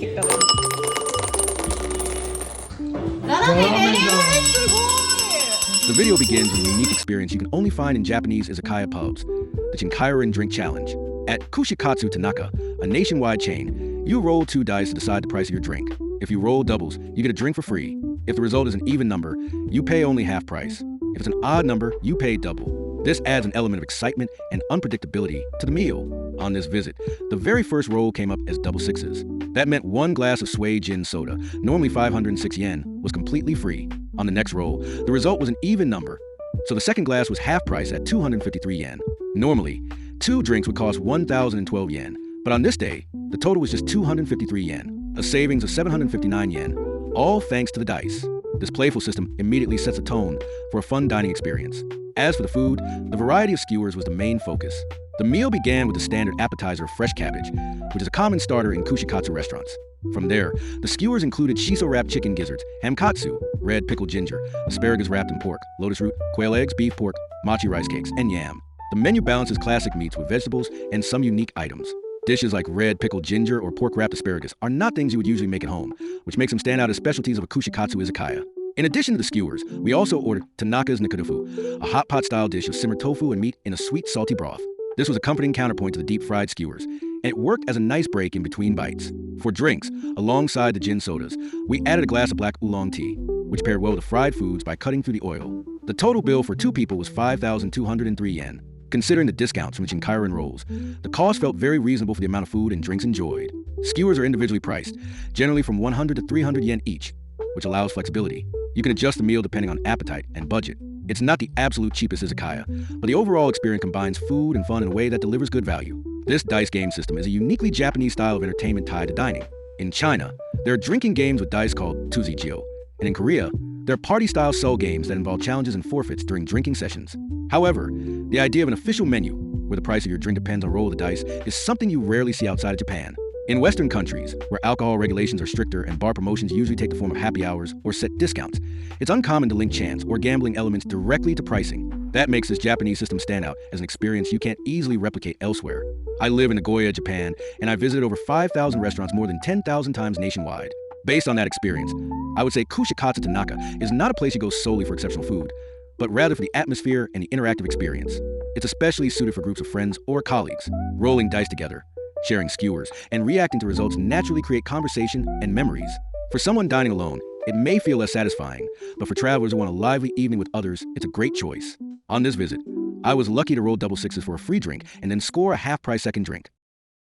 結果です。斜めね、すごい。 The video begins with a unique experience you can only find in Japanese izakaya pubs, the Chinchirorin drink challenge. At Kushikatsu Tanaka, a nationwide chain, you roll 2 dice to decide the price of your drink. If you roll doubles, you get a drink for free. If the result is an even number, you pay only half price. If it's an odd number, you pay double. This adds an element of excitement and unpredictability to the meal. On this visit, the very first roll came up as double sixes. That meant 1 glass of Sui Gin Soda, normally 506 yen, was completely free. On the next roll, the result was an even number, so the second glass was half price at 253 yen. Normally, 2 drinks would cost 1,012 yen, but on this day, the total was just 253 yen, a savings of 759 yen, all thanks to the dice. This playful system immediately sets a tone for a fun dining experience. As for the food, the variety of skewers was the main focus. The meal began with the standard appetizer of fresh cabbage, which is a common starter in Kushikatsu restaurants. From there, the skewers included shiso-wrapped chicken gizzards, hamkatsu, red pickled ginger, asparagus wrapped in pork, lotus root, quail eggs, beef pork, mochi rice cakes, and yam. The menu balances classic meats with vegetables and some unique items. Dishes like red pickled ginger or pork-wrapped asparagus are not things you would usually make at home, which makes them stand out as specialties of a Kushikatsu izakaya. In addition to the skewers, we also ordered Tanaka's nikudofu, a hot pot-style dish of simmered tofu and meat in a sweet, salty broth. This was a comforting counterpoint to the deep-fried skewers, and it worked as a nice break in between bites. For drinks, alongside the gin sodas, we added a glass of black oolong tea, which paired well with the fried foods by cutting through the oil. The total bill for 2 people was 5,203 yen. Considering the discounts from Chinchirorin rolls, the cost felt very reasonable for the amount of food and drinks enjoyed. Skewers are individually priced, generally from 100 to 300 yen each, which allows flexibility. You can adjust the meal depending on appetite and budget. It's not the absolute cheapest izakaya, but the overall experience combines food and fun in a way that delivers good value. This dice game system is a uniquely Japanese style of entertainment tied to dining. In China, there are drinking games with dice called tuzijio, and in Korea, there are party-style soul games that involve challenges and forfeits during drinking sessions. However, the idea of an official menu, where the price of your drink depends on a roll of the dice, is something you rarely see outside of Japan. In Western countries, where alcohol regulations are stricter and bar promotions usually take the form of happy hours or set discounts, it's uncommon to link chance or gambling elements directly to pricing. That makes this Japanese system stand out as an experience you can't easily replicate elsewhere. I live in Nagoya, Japan, and I visited over 5,000 restaurants more than 10,000 times nationwide. Based on that experience, I would say Kushikatsu Tanaka is not a place you go solely for exceptional food, but rather for the atmosphere and the interactive experience. It's especially suited for groups of friends or colleagues. Rolling dice together, sharing skewers, and reacting to results naturally create conversation and memories. For someone dining alone, it may feel less satisfying, but for travelers who want a lively evening with others, it's a great choice. On this visit, I was lucky to roll double sixes for a free drink and then score a half-price second drink.